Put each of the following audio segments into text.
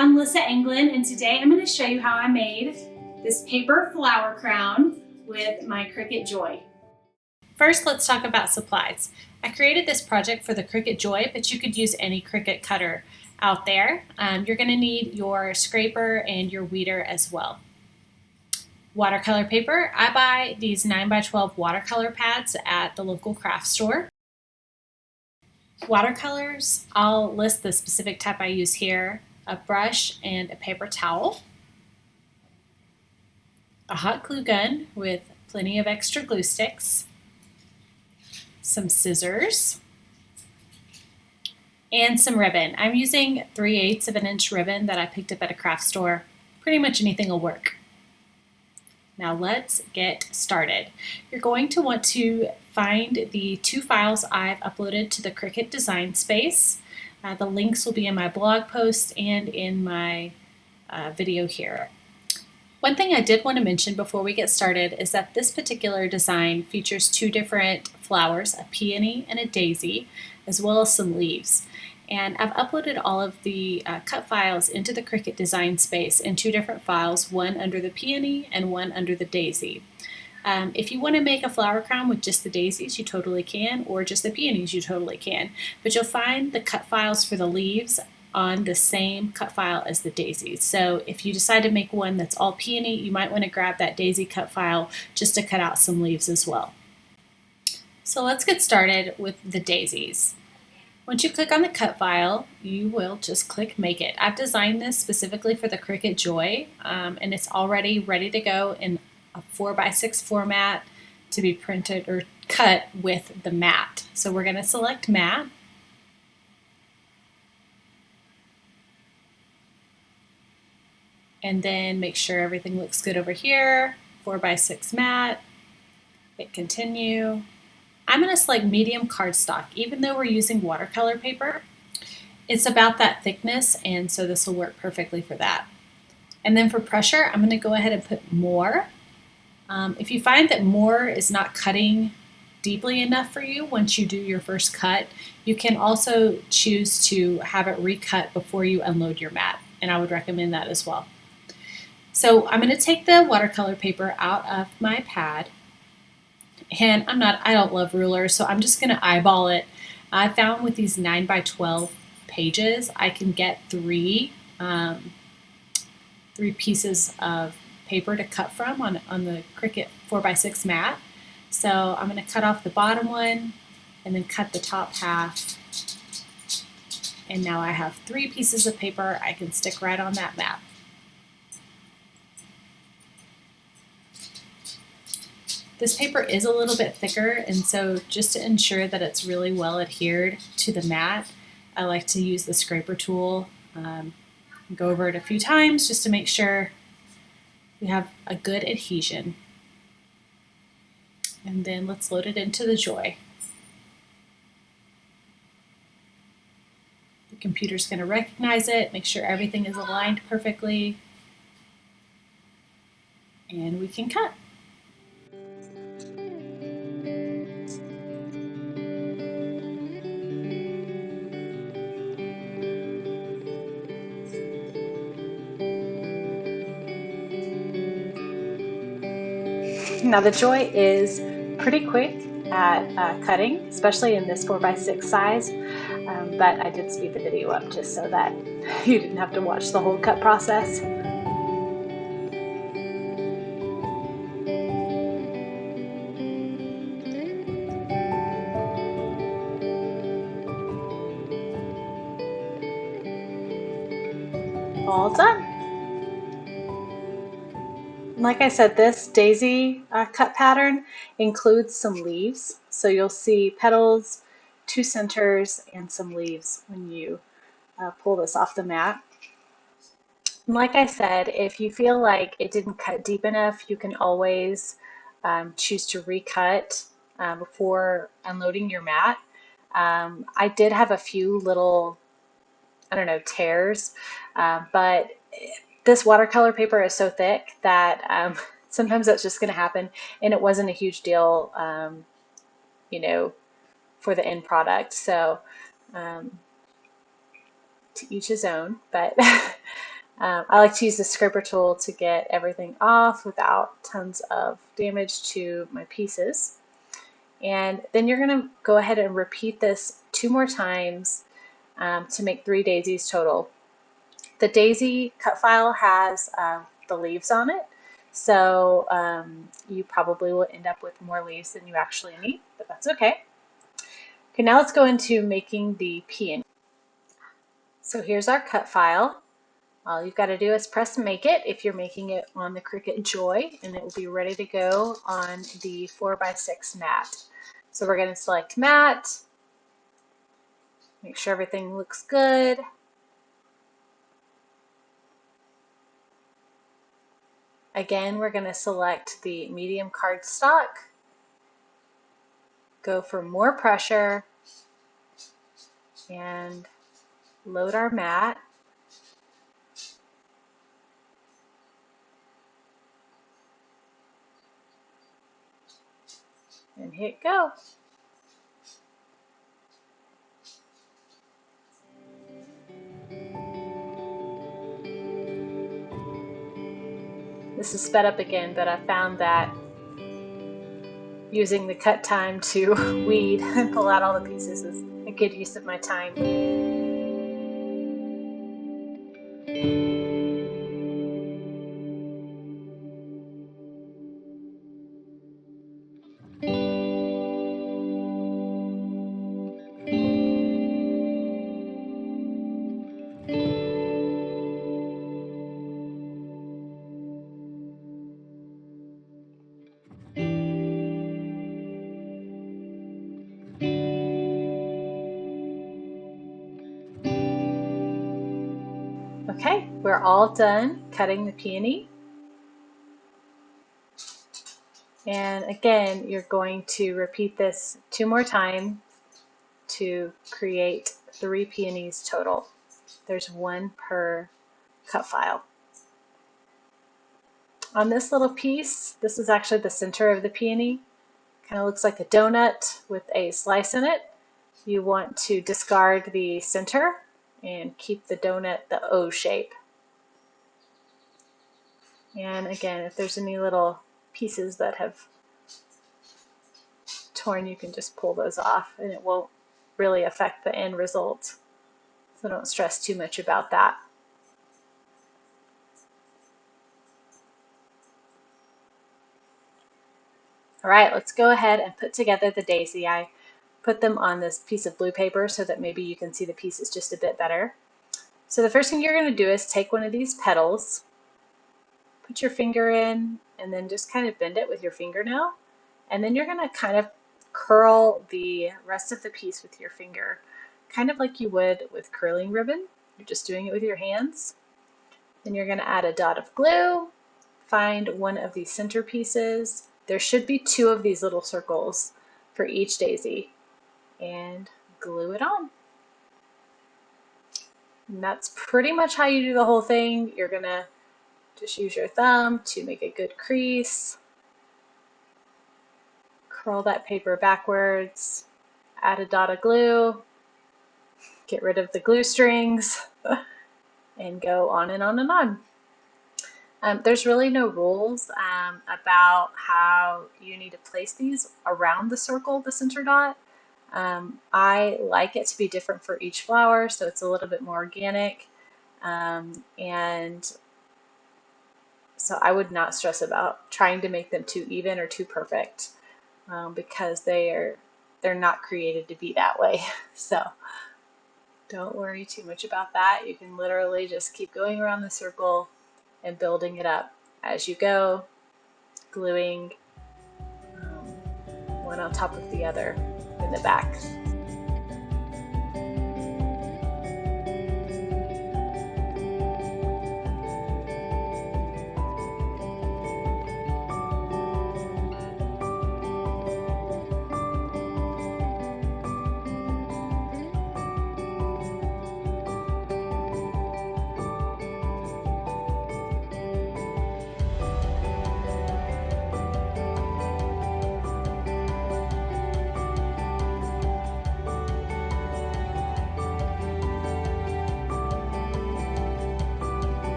I'm Lissa Englund, and today I'm going to show you how I made this paper flower crown with my Cricut Joy. First, let's talk about supplies. I created this project for the Cricut Joy, but you could use any Cricut cutter out there. You're going to need your scraper and your weeder as well. Watercolor paper. I buy these 9x12 watercolor pads at the local craft store. Watercolors, I'll list the specific type I use here: a brush and a paper towel, a hot glue gun with plenty of extra glue sticks, some scissors, and some ribbon. I'm using 3/8 of an inch ribbon that I picked up at a craft store. Pretty much anything will work. Now let's get started. You're going to want to find the 2 files I've uploaded to the Cricut Design Space. The links will be in my blog post and in my video here. One thing I did want to mention before we get started is that this particular design features 2 different flowers, a peony and a daisy, as well as some leaves. And I've uploaded all of the cut files into the Cricut Design Space in 2 different files, one under the peony and one under the daisy. If you want to make a flower crown with just the daisies, you totally can, or just the peonies, you totally can. But you'll find the cut files for the leaves on the same cut file as the daisies. So if you decide to make one that's all peony, you might want to grab that daisy cut file just to cut out some leaves as well. So let's get started with the daisies. Once you click on the cut file, you will just click Make It. I've designed this specifically for the Cricut Joy, and it's already ready to go in a 4x6 format to be printed or cut with the mat. So we're going to select mat. And then make sure everything looks good over here. 4x6 mat. Hit continue. I'm going to select medium cardstock. Even though we're using watercolor paper, it's about that thickness, and so this will work perfectly for that. And then for pressure, I'm going to go ahead and put more. If you find that more is not cutting deeply enough for you once you do your first cut, you can also choose to have it recut before you unload your mat, and I would recommend that as well. So I'm going to take the watercolor paper out of my pad. And I don't love rulers, so I'm just going to eyeball it. I found with these 9x12 pages, I can get 3 pieces of paper to cut from on the Cricut 4x6 mat. So I'm going to cut off the bottom one and then cut the top half. And now I have 3 pieces of paper I can stick right on that mat. This paper is a little bit thicker, and so just to ensure that it's really well adhered to the mat, I like to use the scraper tool. Go over it a few times just to make sure we have a good adhesion. And then let's load it into the Joy. The computer's going to recognize it, make sure everything is aligned perfectly, and we can cut. Now the Joy is pretty quick at cutting, especially in this 4x6 size, but I did speed the video up just so that you didn't have to watch the whole cut process. All done. Like I said, this daisy cut pattern includes some leaves. So you'll see petals, 2 centers, and some leaves when you pull this off the mat. And like I said, if you feel like it didn't cut deep enough, you can always choose to recut before unloading your mat. I did have a few little, tears, but this watercolor paper is so thick that sometimes that's just going to happen, and it wasn't a huge deal, for the end product. So to each his own, but I like to use the scraper tool to get everything off without tons of damage to my pieces. And then you're going to go ahead and repeat this 2 more times to make 3 daisies total. The daisy cut file has the leaves on it, so you probably will end up with more leaves than you actually need, but that's okay. Okay, now let's go into making the peony. So here's our cut file. All you've got to do is press make it if you're making it on the Cricut Joy, and it will be ready to go on the 4x6 mat. So we're going to select mat, make sure everything looks good. Again, we're going to select the medium cardstock, go for more pressure, and load our mat. And hit go. This is sped up again, but I found that using the cut time to weed and pull out all the pieces is a good use of my time. Okay, we're all done cutting the peony. And again, you're going to repeat this 2 more times to create 3 peonies total. There's 1 per cut file. On this little piece, this is actually the center of the peony. Kind of looks like a donut with a slice in it. You want to discard the center and keep the donut the O shape. And again, if there's any little pieces that have torn, you can just pull those off and it won't really affect the end result. So don't stress too much about that. All right, let's go ahead and put together the daisy. I put them on this piece of blue paper so that maybe you can see the pieces just a bit better. So the first thing you're going to do is take one of these petals, put your finger in, and then just kind of bend it with your fingernail. And then you're going to kind of curl the rest of the piece with your finger, kind of like you would with curling ribbon. You're just doing it with your hands. Then you're going to add a dot of glue, find one of these center pieces. There should be 2 of these little circles for each daisy, and glue it on. And that's pretty much how you do the whole thing. You're going to just use your thumb to make a good crease. Curl that paper backwards, add a dot of glue, get rid of the glue strings, and go on and on and on. There's really no rules about how you need to place these around the circle, the center dot. I like it to be different for each flower, so it's a little bit more organic. And so I would not stress about trying to make them too even or too perfect, because they're not created to be that way. So don't worry too much about that. You can literally just keep going around the circle and building it up as you go, gluing one on top of the other in the back.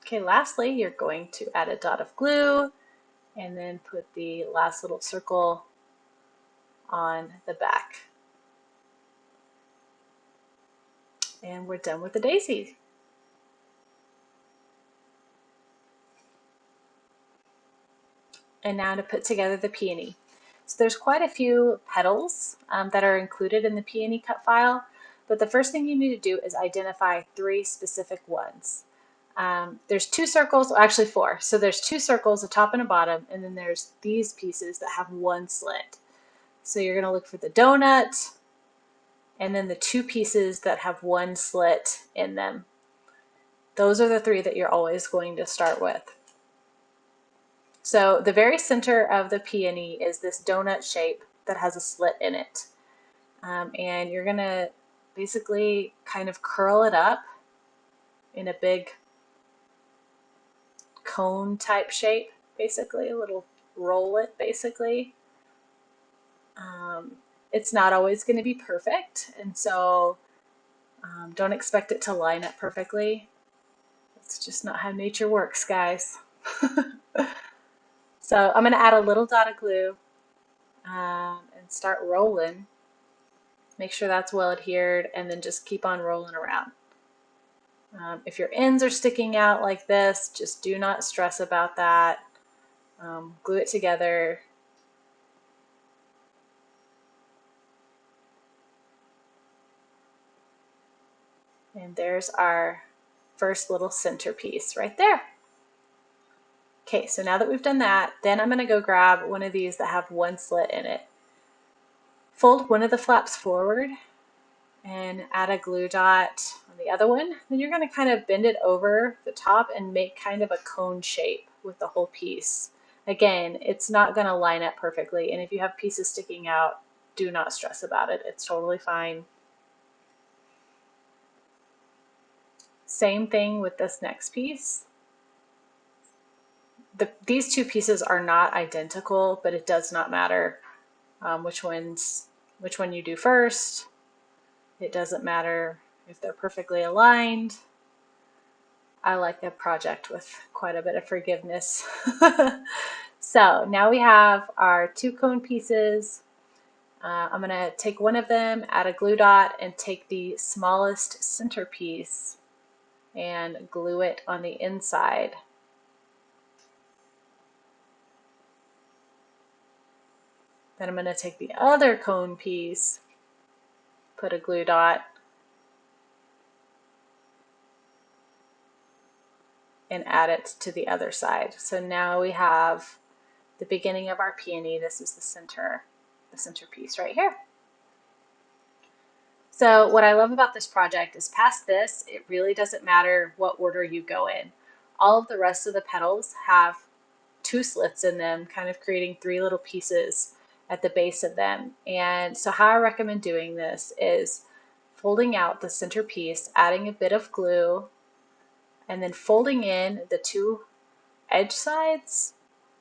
Okay, lastly, you're going to add a dot of glue and then put the last little circle on the back. And we're done with the daisy. And now to put together the peony. So there's quite a few petals that are included in the peony cut file, but the first thing you need to do is identify 3 specific ones. There's 2 circles, actually 4. So there's 2 circles, a top and a bottom, and then there's these pieces that have 1 slit. So you're going to look for the donut, and then the 2 pieces that have 1 slit in them. Those are the 3 that you're always going to start with. So the very center of the peony is this donut shape that has a slit in it. And you're going to basically kind of curl it up in a big cone type shape, basically, a little roll it basically. It's not always going to be perfect, and so don't expect it to line up perfectly. It's just not how nature works, guys. So I'm going to add a little dot of glue and start rolling. Make sure that's well adhered, and then just keep on rolling around. If your ends are sticking out like this, just do not stress about that. Glue it together. And there's our first little centerpiece right there. Okay, so now that we've done that, then I'm going to go grab one of these that have 1 slit in it. Fold one of the flaps forward and add a glue dot on the other one. Then you're going to kind of bend it over the top and make kind of a cone shape with the whole piece. Again, it's not going to line up perfectly, and if you have pieces sticking out, do not stress about it. It's totally fine. Same thing with this next piece. These 2 pieces are not identical, but it does not matter which one you do first. It doesn't matter if they're perfectly aligned. I like a project with quite a bit of forgiveness. So now we have our 2 cone pieces. I'm going to take one of them, add a glue dot, and take the smallest center piece and glue it on the inside. Then I'm going to take the other cone piece, put a glue dot, and add it to the other side. So now we have the beginning of our peony. This is the centerpiece right here. So what I love about this project is past this, it really doesn't matter what order you go in. All of the rest of the petals have 2 slits in them, kind of creating 3 little pieces at the base of them. And so how I recommend doing this is folding out the center piece, adding a bit of glue, and then folding in the 2 edge sides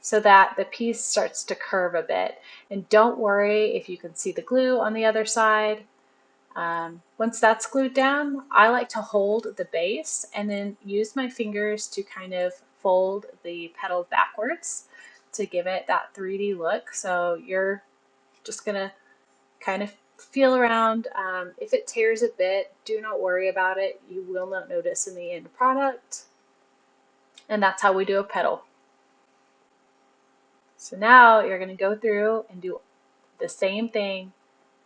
so that the piece starts to curve a bit. And don't worry if you can see the glue on the other side. Once that's glued down, I like to hold the base and then use my fingers to kind of fold the petal backwards to give it that 3D look. So you're just gonna kind of feel around. If it tears a bit, do not worry about it. You will not notice in the end product. And that's how we do a petal. So now you're going to go through and do the same thing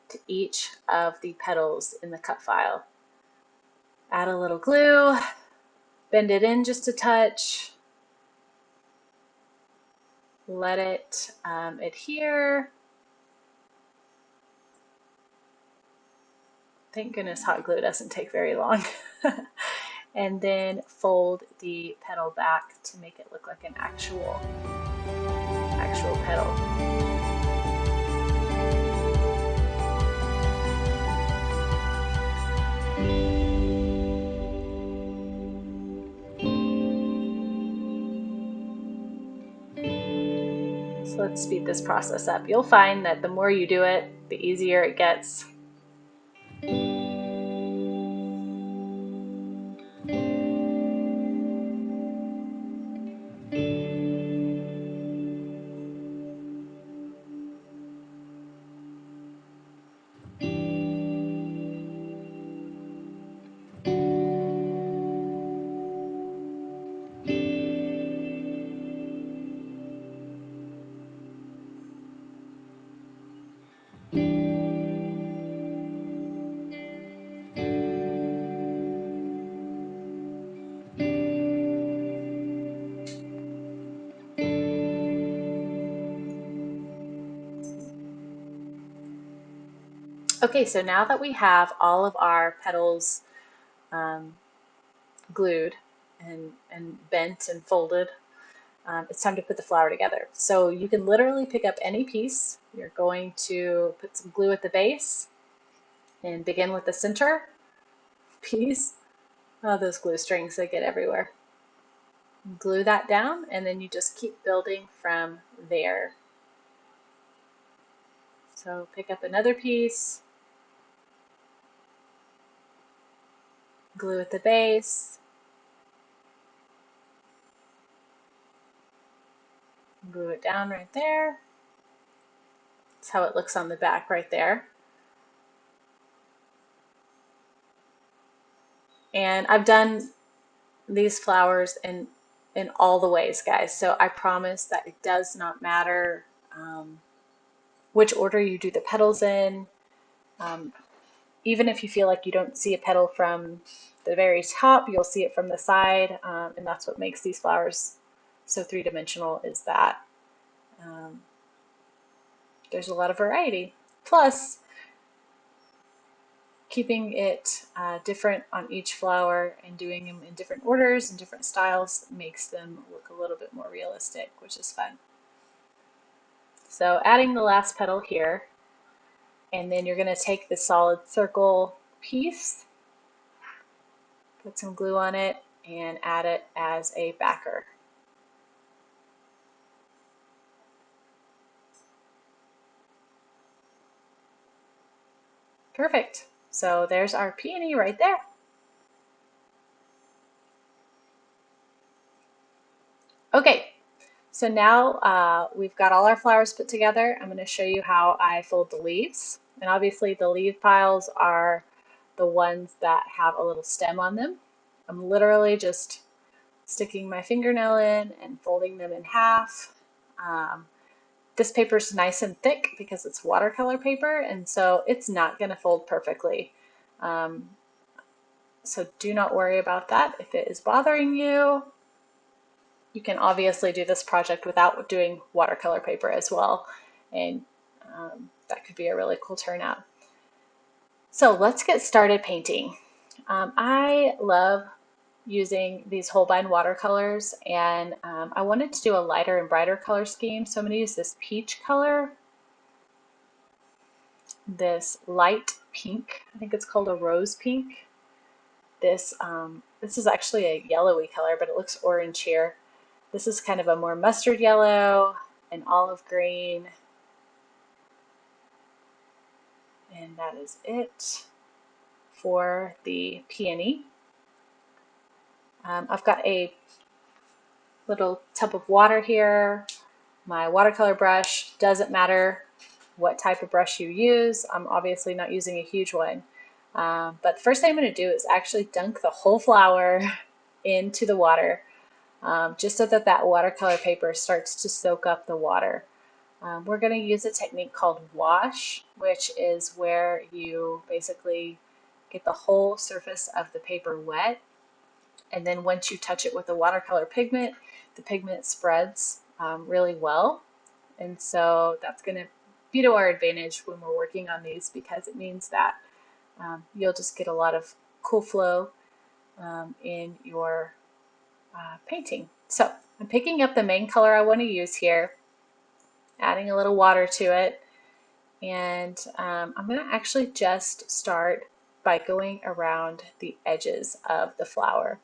to each of the petals in the cut file. Add a little glue, bend it in just a touch, let it adhere. Thank goodness hot glue doesn't take very long. And then fold the petal back to make it look like an actual petal. So let's speed this process up. You'll find that the more you do it, the easier it gets. Okay, so now that we have all of our petals glued and bent and folded, it's time to put the flower together. So you can literally pick up any piece. You're going to put some glue at the base and begin with the center piece. Oh, those glue strings, they get everywhere. Glue that down, and then you just keep building from there. So pick up another piece, glue at the base, glue it down right there. That's how it looks on the back right there. And I've done these flowers in all the ways, guys. So I promise that it does not matter which order you do the petals in. Even if you feel like you don't see a petal from the very top, you'll see it from the side, and that's what makes these flowers so three-dimensional, is that there's a lot of variety. Plus, keeping it different on each flower and doing them in different orders and different styles makes them look a little bit more realistic, which is fun. So adding the last petal here, and then you're going to take the solid circle piece, put some glue on it, and add it as a backer. Perfect. So there's our peony right there. Okay, so now we've got all our flowers put together. I'm going to show you how I fold the leaves. And obviously the leaf piles are the ones that have a little stem on them. I'm literally just sticking my fingernail in and folding them in half. This paper is nice and thick because it's watercolor paper, and so it's not going to fold perfectly. So do not worry about that. If it is bothering you, you can obviously do this project without doing watercolor paper as well, and that could be a really cool turnout. So let's get started painting. I love using these Holbein watercolors, and I wanted to do a lighter and brighter color scheme, so I'm going to use this peach color, this light pink, I think it's called a rose pink. This is actually a yellowy color, but it looks orange here. This is kind of a more mustard yellow, an olive green, and that is it for the peony. I've got a little tub of water here. My watercolor brush, doesn't matter what type of brush you use. I'm obviously not using a huge one. But the first thing I'm going to do is actually dunk the whole flower into the water, just so that that watercolor paper starts to soak up the water. We're going to use a technique called wash, which is where you basically get the whole surface of the paper wet, and then once you touch it with the watercolor pigment, the pigment spreads really well. And so that's going to be to our advantage when we're working on these, because it means that you'll just get a lot of cool flow in your painting. So I'm picking up the main color I want to use here, adding a little water to it, and I'm going to actually just start by going around the edges of the flower,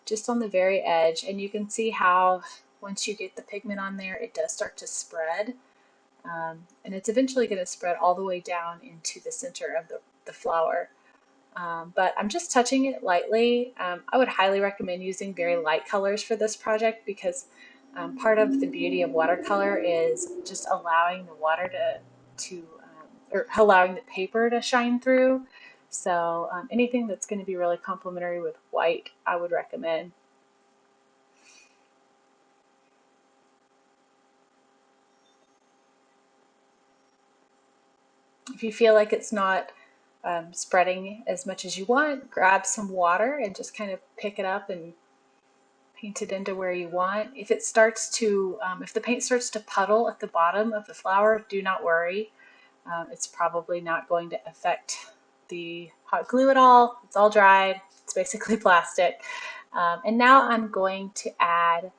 just on the very edge. And you can see how once you get the pigment on there, it does start to spread. And it's eventually going to spread all the way down into the center of the flower. But I'm just touching it lightly. I would highly recommend using very light colors for this project, because part of the beauty of watercolor is just allowing the water or allowing the paper to shine through. So anything that's going to be really complementary with white, I would recommend. If you feel like it's not spreading as much as you want, grab some water and just kind of pick it up and paint it into where you want. If the paint starts to puddle at the bottom of the flower, do not worry. It's probably not going to affect the hot glue at all. It's all dried. It's basically plastic. And now I'm going to add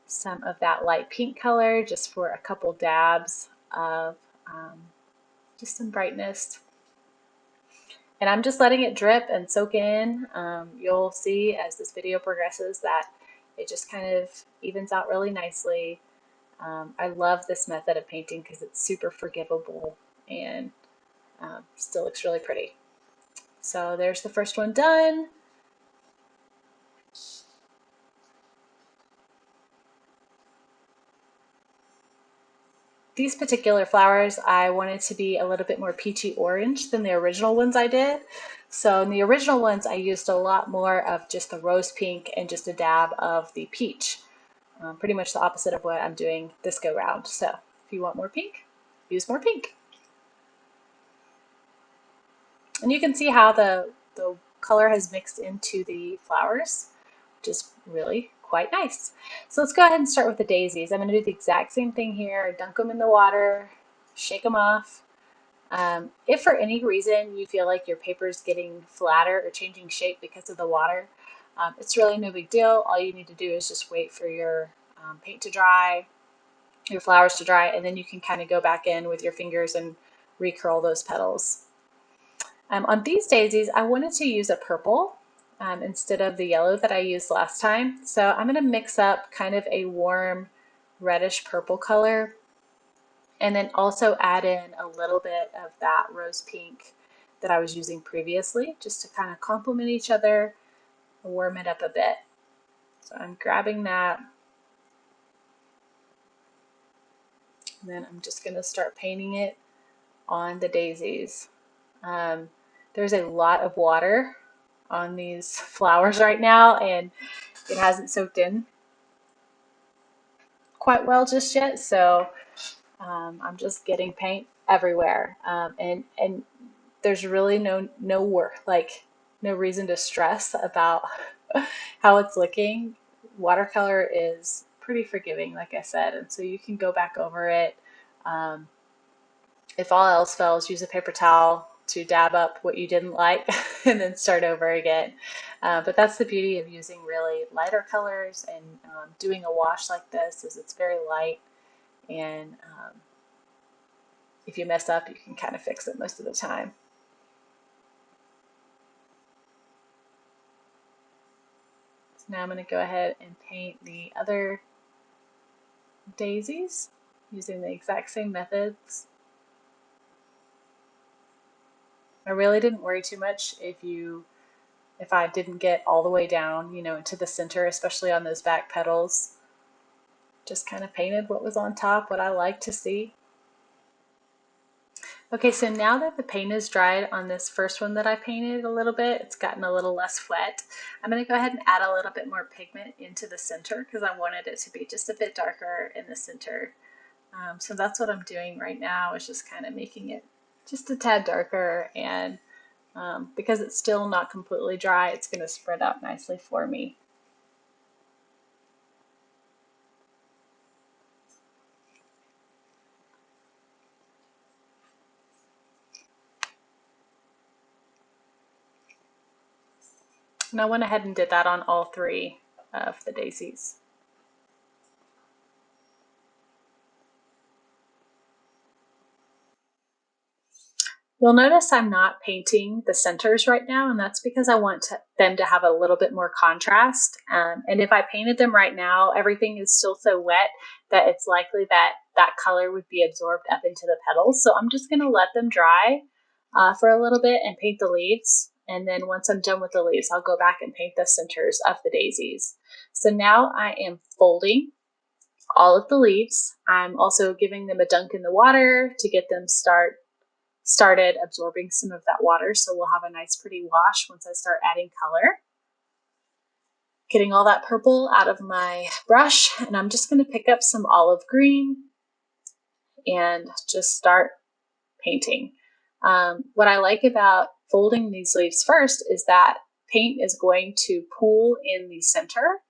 some of that light pink color just for a couple dabs of just some brightness. And I'm just letting it drip and soak in. You'll see as this video progresses that it just kind of evens out really nicely. I love this method of painting because it's super forgivable and still looks really pretty. So there's the first one done. These particular flowers, I wanted to be a little bit more peachy orange than the original ones I did. So in the original ones, I used a lot more of just the rose pink and just a dab of the peach. Pretty much the opposite of what I'm doing this go round. So if you want more pink, use more pink. And you can see how the color has mixed into the flowers, which is really quite nice. So let's go ahead and start with the daisies. I'm going to do the exact same thing here. Dunk them in the water, shake them off. If for any reason you feel like your paper is getting flatter or changing shape because of the water, it's really no big deal. All you need to do is just wait for your paint to dry, your flowers to dry, and then you can kind of go back in with your fingers and recurl those petals. On these daisies, I wanted to use a purple instead of the yellow that I used last time. So I'm going to mix up kind of a warm reddish purple color and then also add in a little bit of that rose pink that I was using previously just to kind of complement each other and warm it up a bit. So I'm grabbing that and then I'm just going to start painting it on the daisies. There's a lot of water on these flowers right now and it hasn't soaked in quite well just yet, so I'm just getting paint everywhere, and there's really no work, like no reason to stress about how it's looking. Watercolor is pretty forgiving, like I said, and so you can go back over it. Um, if all else fails, use a paper towel to dab up what you didn't like and then start over again. But that's the beauty of using really lighter colors and doing a wash like this is it's very light, and if you mess up, you can kind of fix it most of the time. So now I'm going to go ahead and paint the other daisies using the exact same methods. I really didn't worry too much if I didn't get all the way down, into the center, especially on those back petals. Just kind of painted what was on top, what I like to see. Okay, so now that the paint is dried on this first one that I painted a little bit, it's gotten a little less wet. I'm going to go ahead and add a little bit more pigment into the center because I wanted it to be just a bit darker in the center. So that's what I'm doing right now, is just kind of making it just a tad darker, and because it's still not completely dry, it's going to spread out nicely for me. And I went ahead and did that on all three of the daisies. You'll notice I'm not painting the centers right now, and that's because I want them to have a little bit more contrast. And if I painted them right now, everything is still so wet that it's likely that that color would be absorbed up into the petals. So I'm just going to let them dry for a little bit and paint the leaves. And then once I'm done with the leaves, I'll go back and paint the centers of the daisies. So now I am folding all of the leaves. I'm also giving them a dunk in the water to get them started absorbing some of that water, so we'll have a nice pretty wash once I start adding color. Getting all that purple out of my brush, and I'm just going to pick up some olive green and just start painting. What I like about folding these leaves first is that paint is going to pool in the center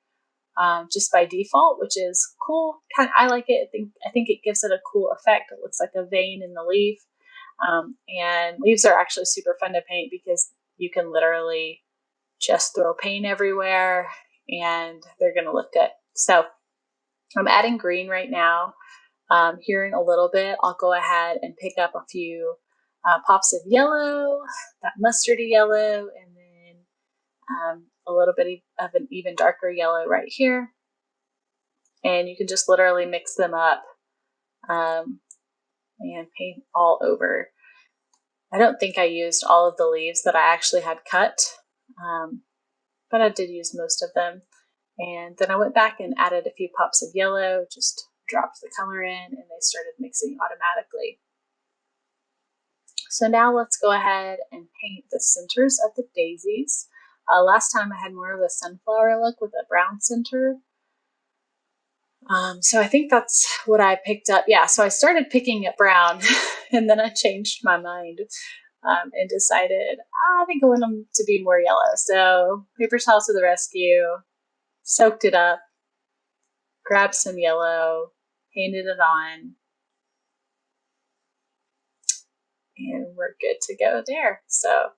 just by default, which is cool. I like it. I think it gives it a cool effect. It looks like a vein in the leaf. And leaves are actually super fun to paint because you can literally just throw paint everywhere and they're going to look good. So I'm adding green right now. Here in a little bit, I'll go ahead and pick up a few pops of yellow, that mustardy yellow, and then a little bit of an even darker yellow right here. And you can just literally mix them up and paint all over. I don't think I used all of the leaves that I actually had cut, but I did use most of them. And then I went back and added a few pops of yellow, just dropped the color in, and they started mixing automatically. So now let's go ahead and paint the centers of the daisies. Last time I had more of a sunflower look with a brown center. So I think that's what I picked up. Yeah, so I started picking at brown and then I changed my mind and decided I think I want them to be more yellow. So paper towels to the rescue, soaked it up, grabbed some yellow, painted it on, and we're good to go there. So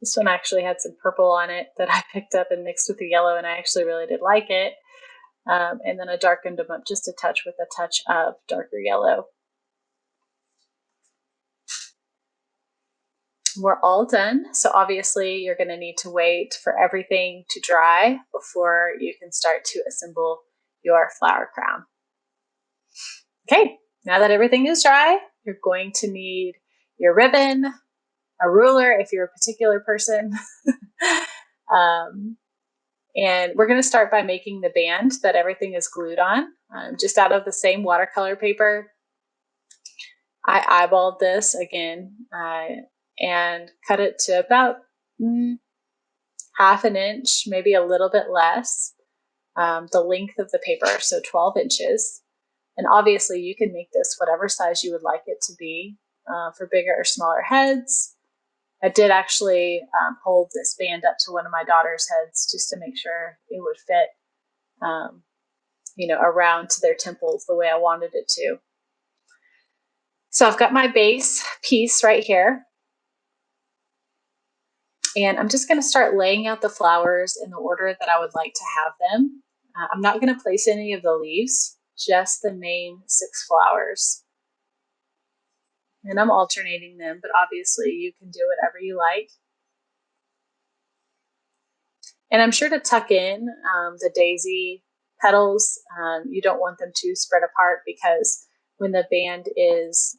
this one actually had some purple on it that I picked up and mixed with the yellow, and I actually really did like it. And then I darkened them up just a touch with a touch of darker yellow. We're all done. So obviously you're going to need to wait for everything to dry before you can start to assemble your flower crown. Okay, now that everything is dry, you're going to need your ribbon, a ruler if you're a particular person. And we're going to start by making the band that everything is glued on, just out of the same watercolor paper. I eyeballed this again and cut it to about half an inch, maybe a little bit less, the length of the paper, so 12 inches. And obviously you can make this whatever size you would like it to be for bigger or smaller heads. I did actually hold this band up to one of my daughter's heads just to make sure it would fit, around to their temples the way I wanted it to. So I've got my base piece right here. And I'm just going to start laying out the flowers in the order that I would like to have them. I'm not going to place any of the leaves, just the main 6 flowers. And I'm alternating them, but obviously you can do whatever you like. And I'm sure to tuck in the daisy petals. You don't want them too spread apart because when the band is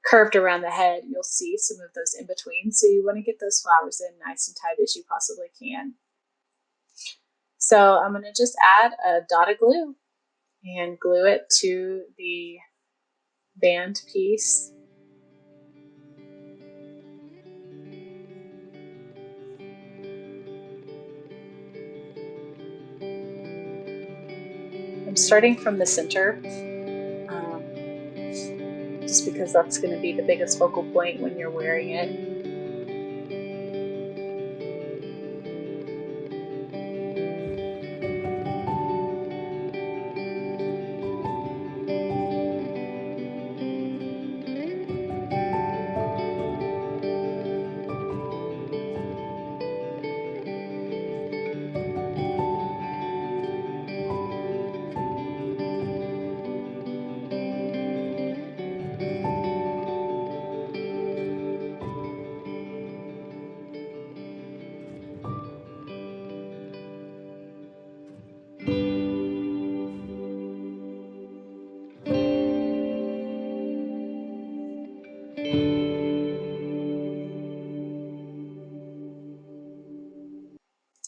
curved around the head, you'll see some of those in between. So you want to get those flowers in nice and tight as you possibly can. So I'm going to just add a dot of glue and glue it to the band piece. I'm starting from the center just because that's going to be the biggest focal point when you're wearing it.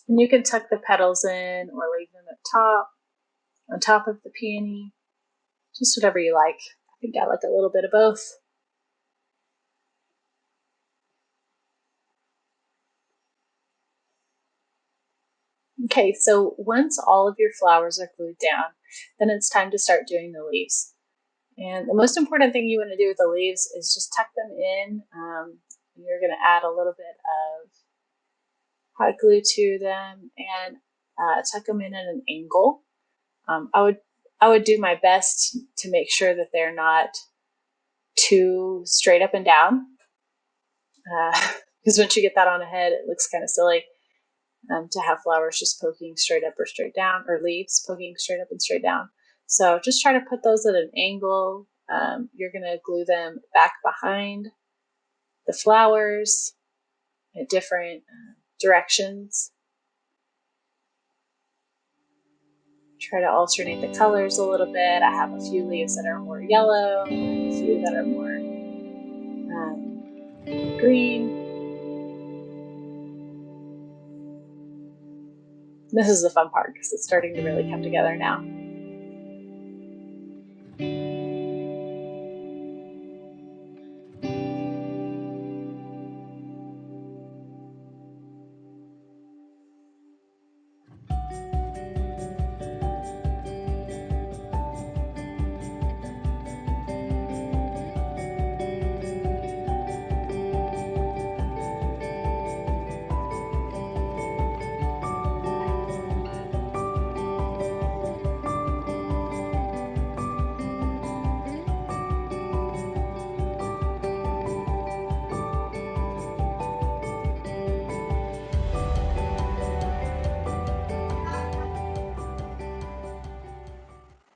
And you can tuck the petals in or leave them at top, on top of the peony, just whatever you like. I think I like a little bit of both. Okay, so once all of your flowers are glued down, then it's time to start doing the leaves. And the most important thing you want to do with the leaves is just tuck them in. You're going to add a little bit of hot glue to them and tuck them in at an angle. I would do my best to make sure that they're not too straight up and down, because once you get that on a head, it looks kind of silly to have flowers just poking straight up or straight down, or leaves poking straight up and straight down. So just try to put those at an angle. You're going to glue them back behind the flowers in different directions. Try to alternate the colors a little bit. I have a few leaves that are more yellow, a few that are more green. This is the fun part because it's starting to really come together now.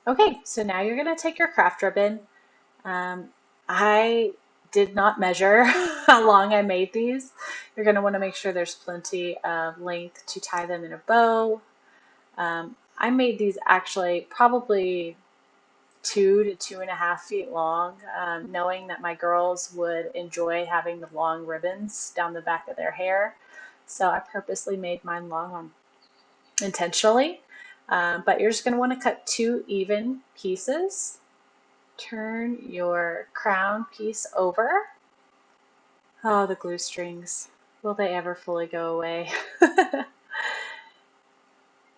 Okay, so now you're going to take your craft ribbon. I did not measure how long I made these. You're going to want to make sure there's plenty of length to tie them in a bow. I made these actually probably 2 to 2.5 feet long, knowing that my girls would enjoy having the long ribbons down the back of their hair. So I purposely made mine long intentionally. But you're just going to want to cut 2 even pieces. Turn your crown piece over. Oh, the glue strings. Will they ever fully go away?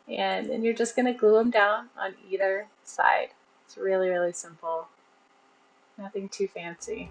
And then you're just going to glue them down on either side. It's really, really simple. Nothing too fancy.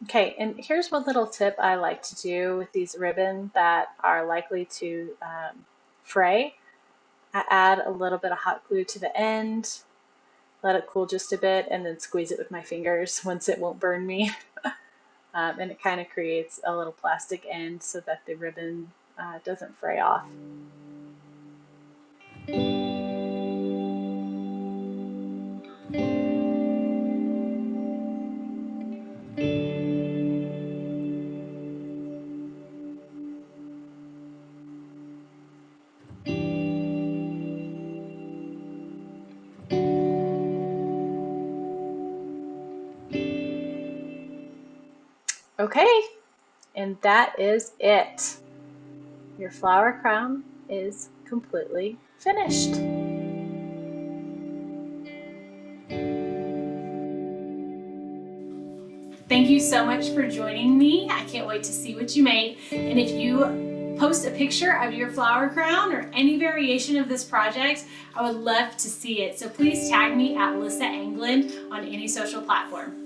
Okay, and here's one little tip I like to do with these ribbon that are likely to fray. I add a little bit of hot glue to the end, let it cool just a bit, and then squeeze it with my fingers once it won't burn me. And it kind of creates a little plastic end so that the ribbon doesn't fray off. Okay, and that is it. Your flower crown is completely finished. Thank you so much for joining me. I can't wait to see what you made. And if you post a picture of your flower crown or any variation of this project, I would love to see it. So please tag me at Lissa Anglin on any social platform.